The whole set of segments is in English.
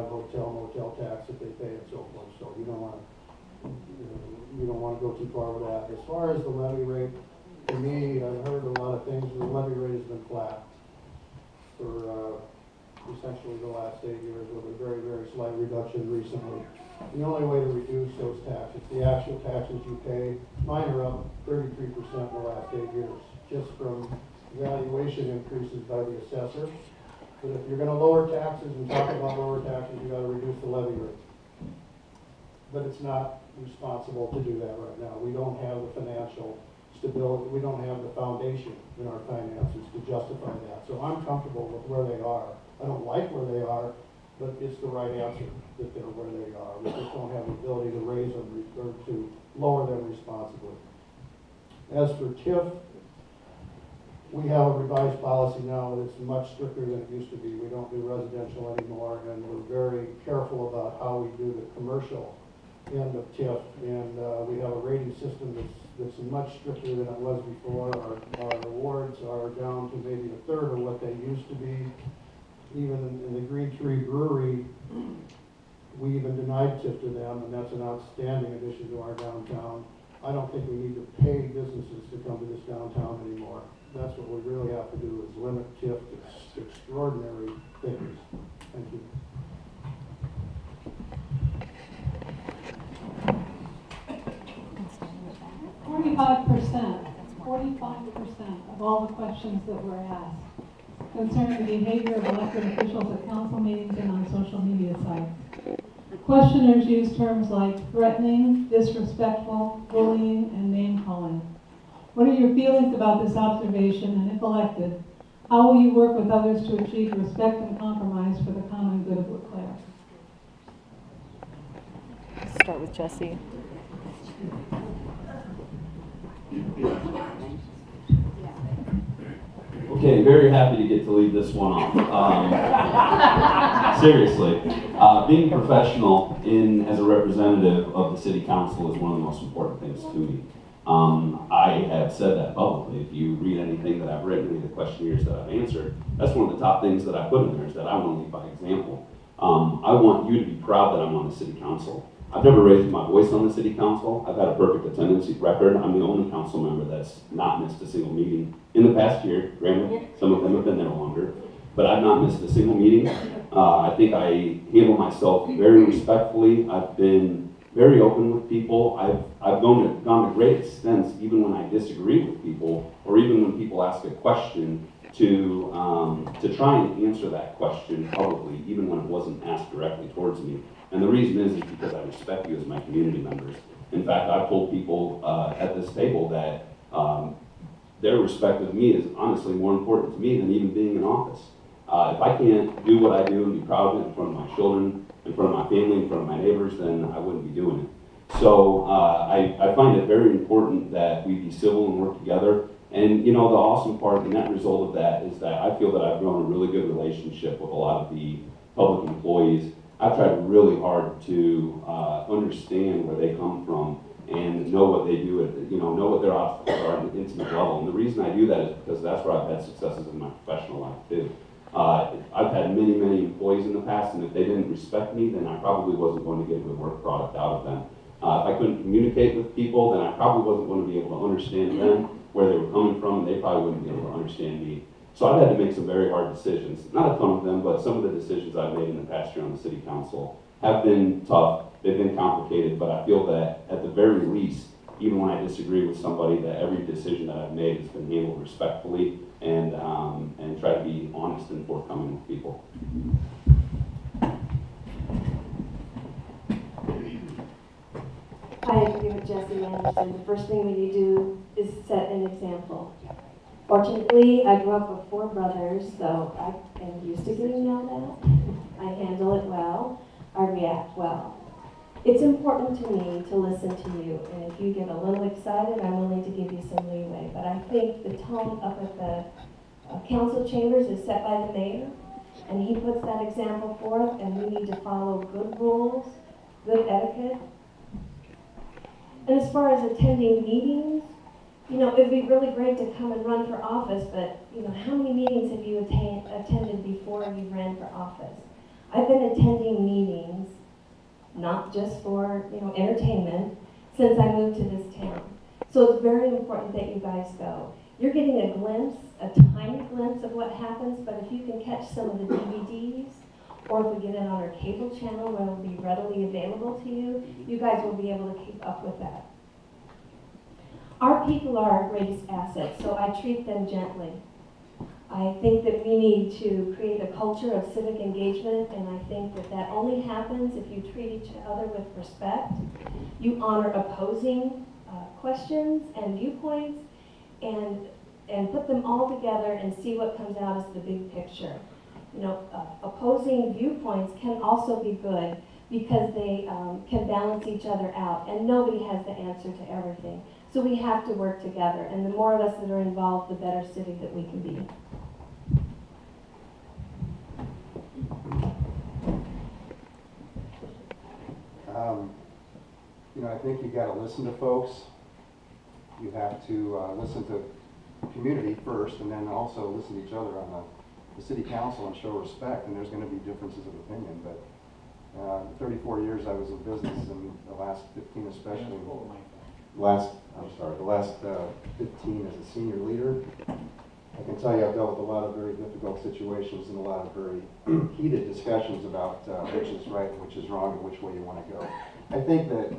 have hotel, motel tax that they pay and so forth. So you don't want to go too far with that. As far as the levy rate, to me, I've heard a lot of things. The levy rate has been flat for essentially the last 8 years, with a very, very slight reduction recently. The only way to reduce those taxes, the actual taxes you pay, mine are up 33% in the last 8 years, just from valuation increases by the assessor. But if you're going to lower taxes and talk about lower taxes, you got to reduce the levy rate. But it's not responsible to do that right now. We don't have the financial stability. We don't have the foundation in our finances to justify that. So I'm comfortable with where they are. I don't like where they are, but it's the right answer that they're where they are. We just don't have the ability to raise them or to lower them responsibly. As for TIF, we have a revised policy now that's much stricter than it used to be. We don't do residential anymore, and we're very careful about how we do the commercial end of TIF, and we have a rating system that's much stricter than it was before. Our awards are down to maybe a third of what they used to be. Even in the Green Tree Brewery, we even denied TIF to them, and that's an outstanding addition to our downtown. I don't think we need to pay businesses to come to this downtown anymore. That's what we really have to do, is limit TIF to extraordinary things. Thank you. 45% of all the questions that were asked concern the behavior of elected officials at council meetings and on social media sites. Questioners use terms like threatening, disrespectful, bullying, and name-calling. What are your feelings about this observation, and if elected, how will you work with others to achieve respect and compromise for the common good of LeClaire? Start with Jesse. Okay, very happy to get to lead this one off. Seriously, being professional as a representative of the city council is one of the most important things to me. I have said that publicly. If you read anything that I've written, any of the questionnaires that I've answered, that's one of the top things that I put in there, is that I want to lead by example. I want you to be proud that I'm on the city council. I've never raised my voice on the city council. I've had a perfect attendance record. I'm the only council member that's not missed a single meeting in the past year. Granted, some of them have been there longer, but I've not missed a single meeting. I think I handle myself very respectfully. I've been very open with people. I've gone to great extents, even when I disagree with people, or even when people ask a question, to try and answer that question publicly, even when it wasn't asked directly towards me. And the reason is because I respect you as my community members. In fact, I've told people at this table that their respect of me is honestly more important to me than even being in office. If I can't do what I do and be proud of it in front of my children, in front of my family, in front of my neighbors, then I wouldn't be doing it. So I find it very important that we be civil and work together. And you know, the awesome part, the net result of that is that I feel that I've grown a really good relationship with a lot of the public employees. I've tried really hard to understand where they come from and know what they do, know what their obstacles are at an intimate level. And the reason I do that is because that's where I've had successes in my professional life too. I've had many, many employees in the past, and if they didn't respect me, then I probably wasn't going to get a good work product out of them. If I couldn't communicate with people, then I probably wasn't going to be able to understand them, where they were coming from, and they probably wouldn't be able to understand me. So I've had to make some very hard decisions. Not a ton of them, but some of the decisions I've made in the past year on the city council have been tough, they've been complicated, but I feel that at the very least, even when I disagree with somebody, that every decision that I've made has been handled respectfully and try to be honest and forthcoming with people. I agree with Jesse Anderson. The first thing we need to do is set an example. Fortunately, I grew up with 4 brothers, so I am used to getting yelled at. I handle it well. I react well. It's important to me to listen to you, and if you get a little excited, I'm willing to give you some leeway. But I think the tone up at the council chambers is set by the mayor, and he puts that example forth, and we need to follow good rules, good etiquette. And as far as attending meetings, it'd be really great to come and run for office, but, how many meetings have you attended before you ran for office? I've been attending meetings, not just for, entertainment, since I moved to this town. So it's very important that you guys go. You're getting a glimpse, a tiny glimpse of what happens, but if you can catch some of the DVDs, or if we get it on our cable channel where it'll be readily available to you, you guys will be able to keep up with that. Our people are our greatest asset, so I treat them gently. I think that we need to create a culture of civic engagement, and I think that that only happens if you treat each other with respect. You honor opposing questions and viewpoints, and put them all together and see what comes out as the big picture. Opposing viewpoints can also be good because they can balance each other out, and nobody has the answer to everything. So we have to work together, and the more of us that are involved, the better city that we can be. I think you got to listen to folks. You have to listen to community first, and then also listen to each other on the city council and show respect. And there's going to be differences of opinion, but 34 years I was in business, and the last 15 especially. The last 15 as a senior leader. I can tell you I've dealt with a lot of very difficult situations and a lot of very heated discussions about which is right and which is wrong and which way you want to go. I think that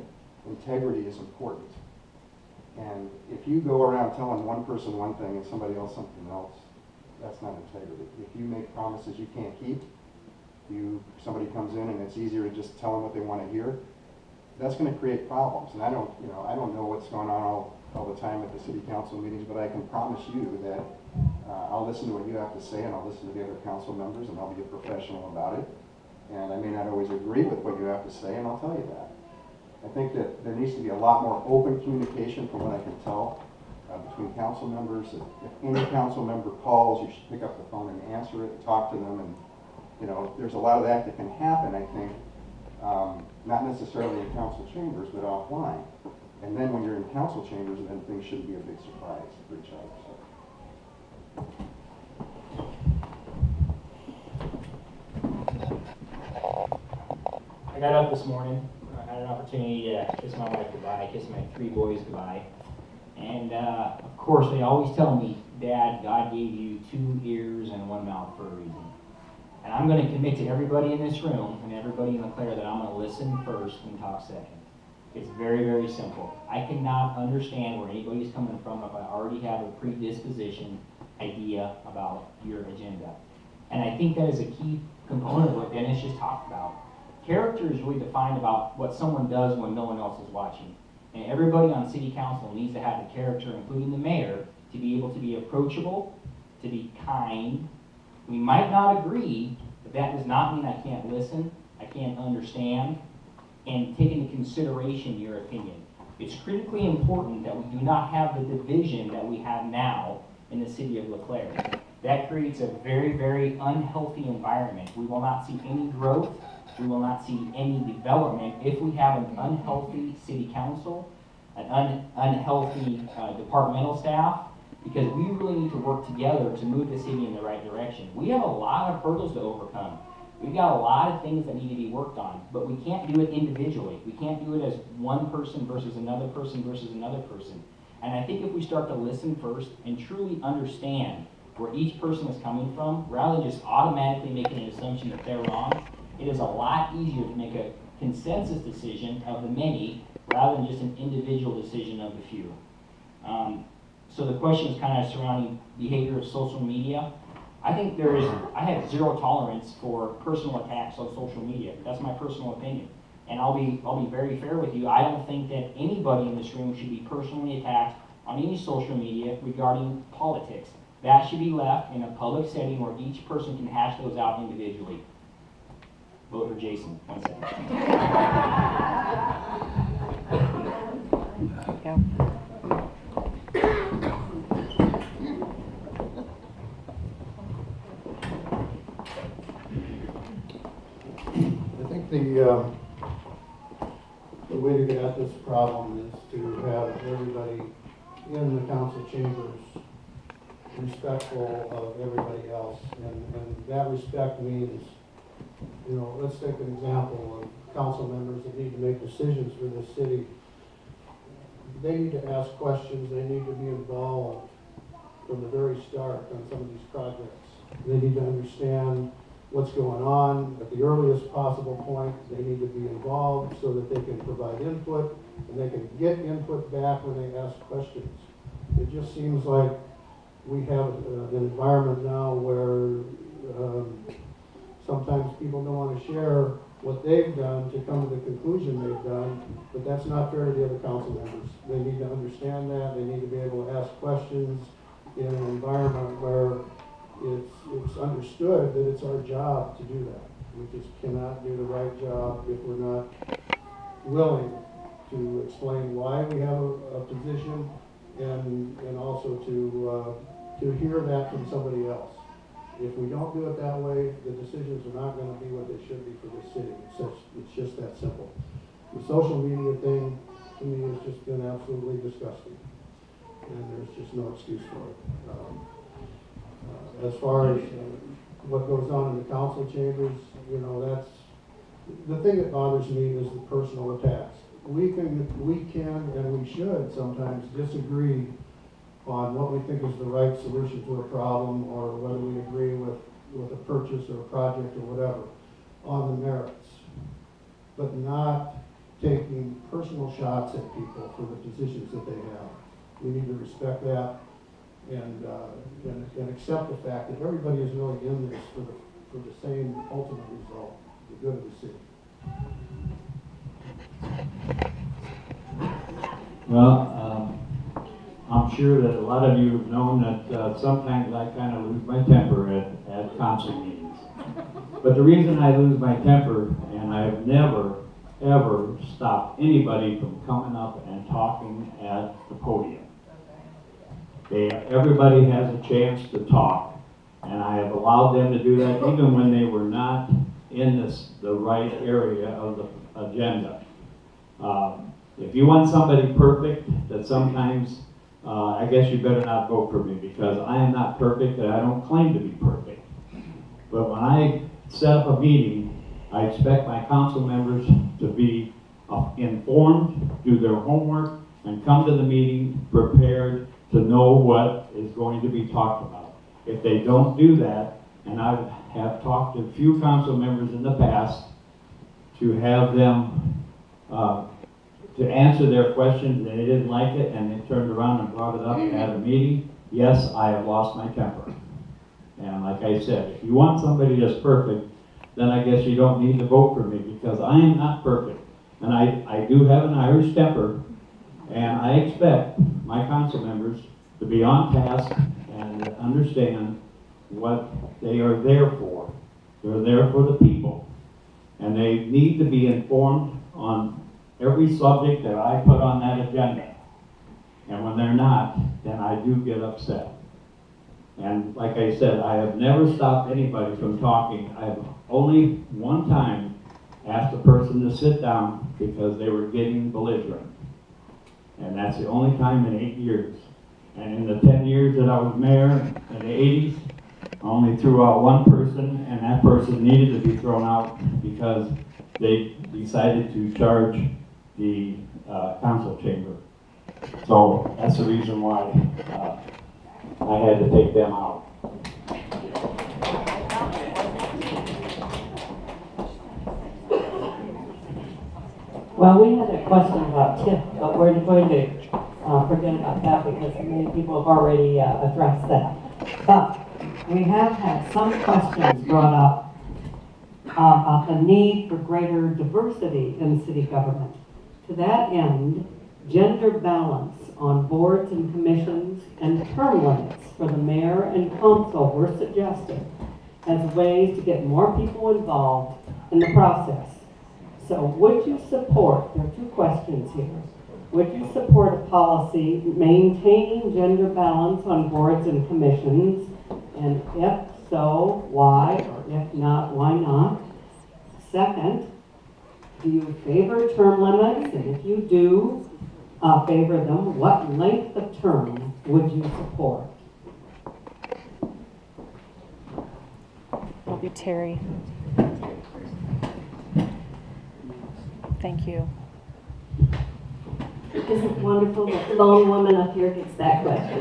integrity is important. And if you go around telling one person one thing and somebody else something else, that's not integrity. If you make promises you can't keep, somebody comes in and it's easier to just tell them what they want to hear, that's going to create problems. And I don't know what's going on all the time at the city council meetings, but I can promise you that I'll listen to what you have to say, and I'll listen to the other council members, and I'll be a professional about it. And I may not always agree with what you have to say, and I'll tell you that. I think that there needs to be a lot more open communication from what I can tell between council members. If any council member calls, you should pick up the phone and answer it and talk to them. And there's a lot of that can happen, I think, not necessarily in council chambers, but offline. And then when you're in council chambers, then things shouldn't be a big surprise for each other. So. I got up this morning, I had an opportunity to kiss my wife goodbye, kiss my 3 boys goodbye. And of course they always tell me, Dad, God gave you 2 ears and 1 mouth for a reason. And I'm going to commit to everybody in this room and everybody in LeClaire that I'm going to listen first and talk second. It's very, very simple. I cannot understand where anybody's coming from if I already have a predisposition idea about your agenda. And I think that is a key component of what Dennis just talked about. Character is really defined about what someone does when no one else is watching. And everybody on city council needs to have the character, including the mayor, to be able to be approachable, to be kind. We might not agree, but that does not mean I can't listen, I can't understand, and take into consideration your opinion. It's critically important that we do not have the division that we have now in the city of LeClaire. That creates a very, very unhealthy environment. We will not see any growth. We will not see any development if we have an unhealthy city council, an unhealthy departmental staff, because we really need to work together to move the city in the right direction. We have a lot of hurdles to overcome. We've got a lot of things that need to be worked on, but we can't do it individually. We can't do it as one person versus another person versus another person. And I think if we start to listen first and truly understand where each person is coming from, rather than just automatically making an assumption that they're wrong, it is a lot easier to make a consensus decision of the many rather than just an individual decision of the few. So the question is kind of surrounding behavior of social media. I think I have zero tolerance for personal attacks on social media. That's my personal opinion. And I'll be very fair with you. I don't think that anybody in this room should be personally attacked on any social media regarding politics. That should be left in a public setting where each person can hash those out individually. Vote for Jason. 1 second. There you go. I think the way to get at this problem is to have everybody in the council chambers respectful of everybody else, and that respect means You know, let's take an example of council members that need to make decisions for this city. They need to ask questions, they need to be involved from the very start on some of these projects. They need to understand what's going on at the earliest possible point. They need to be involved so that they can provide input and they can get input back when they ask questions. It just seems like we have an environment now where sometimes people don't want to share what they've done to come to the conclusion they've done, but that's not fair to the other council members. They need to understand that. They need to be able to ask questions in an environment where it's understood that it's our job to do that. We just cannot do the right job if we're not willing to explain why we have a position and also to hear that from somebody else. If we don't do it that way, the decisions are not going to be what they should be for this city. It's just that simple. The social media thing, to me, has just been absolutely disgusting. And there's just no excuse for it. As far as what goes on in the council chambers, you know, that's the thing that bothers me is the personal attacks. We can and we should sometimes disagree on what we think is the right solution to a problem, or whether we agree with a purchase or a project or whatever on the merits, but not taking personal shots at people for the positions that they have. We need to respect that and accept the fact that everybody is really in this for the same ultimate result, the good of the city. Well, I'm sure that a lot of you have known that sometimes I kind of lose my temper at council meetings. But the reason I lose my temper, and I've never, ever stopped anybody from coming up and talking at the podium. Everybody has a chance to talk, and I have allowed them to do that even when they were not in the right area of the agenda. If you want somebody perfect, that sometimes I guess you better not vote for me, because I am not perfect and I don't claim to be perfect. But when I set up a meeting, I expect my council members to be informed, do their homework, and come to the meeting prepared to know what is going to be talked about. If they don't do that, and I have talked to a few council members in the past to have them to answer their questions, and they didn't like it, and they turned around and brought it up at a meeting, yes, I have lost my temper. And like I said, if you want somebody that's perfect, then I guess you don't need to vote for me, because I am not perfect. And I do have an Irish temper, and I expect my council members to be on task and understand what they are there for. They're there for the people. And they need to be informed on every subject that I put on that agenda. And when they're not, then I do get upset. And like I said, I have never stopped anybody from talking. I have only one time asked a person to sit down because they were getting belligerent. And that's the only time in 8 years. And in the 10 years that I was mayor in the 80s, I only threw out one person, and that person needed to be thrown out because they decided to charge the council chamber. So that's the reason why I had to take them out. Well, we had a question about TIF, but we're going to forget about that because many people have already addressed that. But we have had some questions brought up about the need for greater diversity in city government. To that end, gender balance on boards and commissions and term limits for the mayor and council were suggested as ways to get more people involved in the process. So would you support, there are two questions here, would you support a policy maintaining gender balance on boards and commissions? And if so, why? Or if not, why not? Second, do you favor term limits? And if you do favor them, what length of term would you support? That'll be Terry. Thank you. Isn't it wonderful that the lone woman up here gets that question?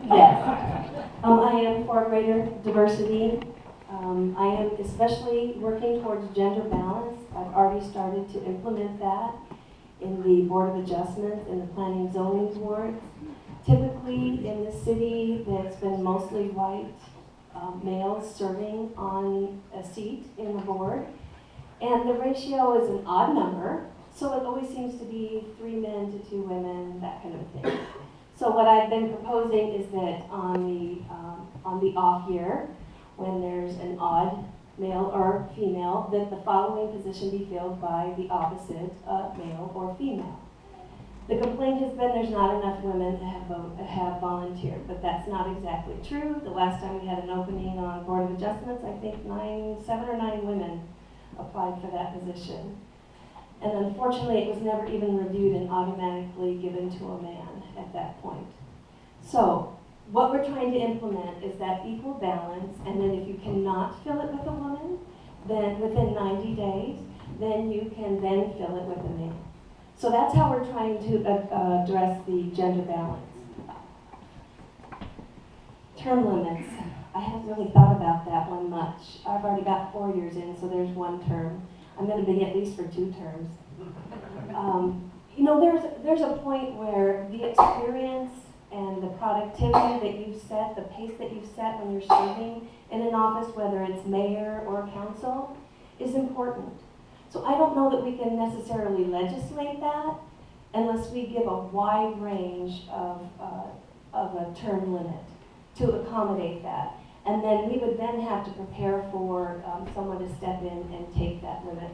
Yes. I am for greater diversity. I am especially working towards gender balance. I've already started to implement that in the Board of Adjustment and the Planning and Zoning boards. Typically in the city, that's been mostly white males serving on a seat in the board. And the ratio is an odd number, so it always seems to be 3 men to 2 women, that kind of thing. So what I've been proposing is that on the off year, when there's an odd male or female, that the following position be filled by the opposite male or female. The complaint has been there's not enough women to have volunteered, but that's not exactly true. The last time we had an opening on Board of Adjustments, I think 7 or 9 women applied for that position. And unfortunately, it was never even reviewed and automatically given to a man at that point. So what we're trying to implement is that equal balance, and then if you cannot fill it with a woman, then within 90 days, then you can then fill it with a man. So that's how we're trying to address the gender balance. Term limits. I haven't really thought about that one much. I've already got 4 years in, so there's 1 term. I'm going to be at least for 2 terms. You know, there's a point where the experience and the productivity that you've set, the pace that you've set when you're serving in an office, whether it's mayor or council, is important. So I don't know that we can necessarily legislate that unless we give a wide range of a term limit to accommodate that. And then we would then have to prepare for someone to step in and take that limit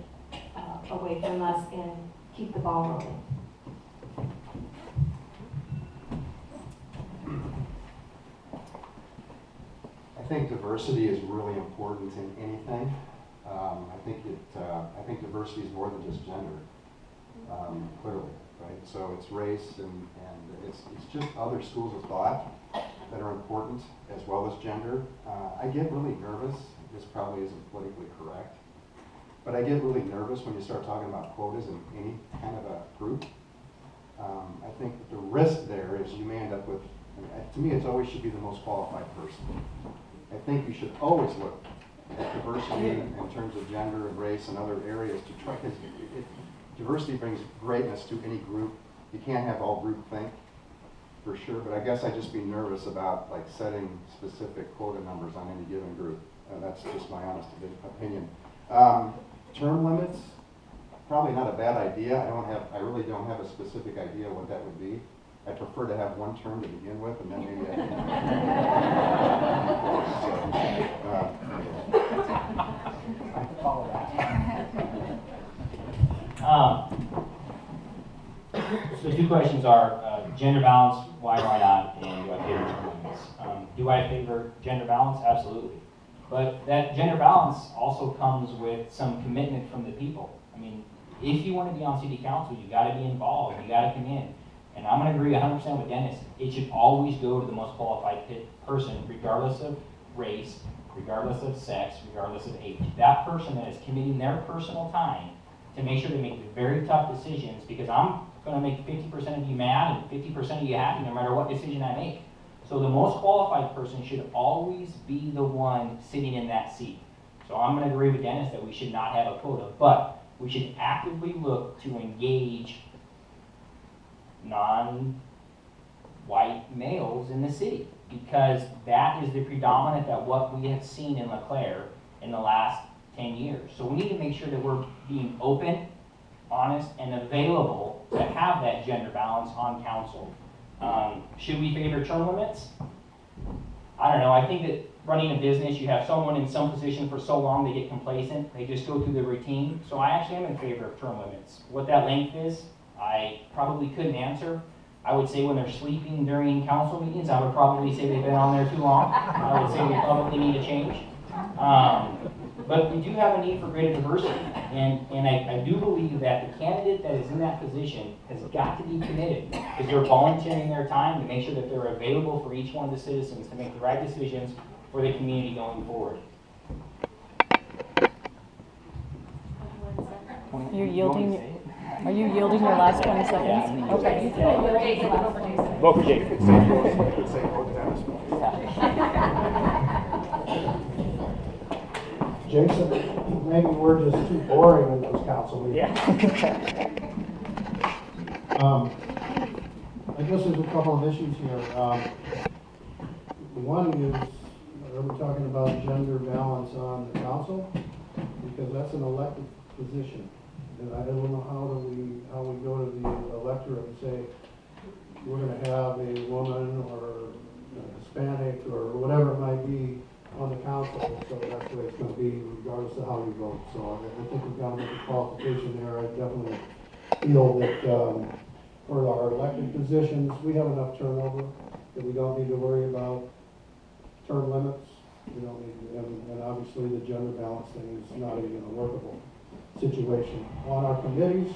away from us and keep the ball rolling. I think diversity is really important in anything. I think diversity is more than just gender, clearly, right? So it's race and it's just other schools of thought that are important as well as gender. I get really nervous. This probably isn't politically correct, but I get really nervous when you start talking about quotas in any kind of a group. I think that the risk there is you may end up with, to me, it always should be the most qualified person. I think you should always look at diversity in terms of gender and race and other areas to try, because diversity brings greatness to any group. You can't have all group think, for sure, but I guess I'd just be nervous about like setting specific quota numbers on any given group. That's just my honest opinion. Term limits, probably not a bad idea. I really don't have a specific idea what that would be. I prefer to have 1 term to begin with, and then maybe I can. I can follow that. So 2 questions are gender balance, why not, and do I favor term limits? Do I favor gender balance? Absolutely. But that gender balance also comes with some commitment from the people. I mean, if you want to be on city council, you got to be involved, you got to come in. And I'm going to agree 100% with Dennis. It should always go to the most qualified person, regardless of race, regardless of sex, regardless of age. That person that is committing their personal time to make sure they make the very tough decisions, because I'm going to make 50% of you mad and 50% of you happy no matter what decision I make. So the most qualified person should always be the one sitting in that seat. So I'm going to agree with Dennis that we should not have a quota, but we should actively look to engage non-white males in the city, because that is the predominant that what we have seen in LeClaire in the last 10 years. So we need to make sure that we're being open, honest, and available to have that gender balance on council. Should we favor term limits? I don't know. I think that running a business, you have someone in some position for so long, they get complacent. They just go through the routine. So I actually am in favor of term limits. What that length is, I probably couldn't answer. I would say when they're sleeping during council meetings, I would probably say they've been on there too long. I would say we probably need a change. But we do have a need for greater diversity. And I do believe that the candidate that is in that position has got to be committed, because they're volunteering their time to make sure that they're available for each one of the citizens to make the right decisions for the community going forward. You're yielding, are you yielding your last 20 seconds? Okay. Vote for Jake. Jason, maybe we're just too boring in those council meetings. I guess there's a couple of issues here. One is, are we talking about gender balance on the council? Because that's an elected position. And I don't know how we go to the electorate and say, we're gonna have a woman or a Hispanic or whatever it might be on the council, so that's the way it's gonna be regardless of how you vote. So I think we've got to make a qualification there. I definitely feel that, for our elected positions, we have enough turnover that we don't need to worry about term limits. We don't need, and obviously the gender balance thing is not even a workable situation. On our committees,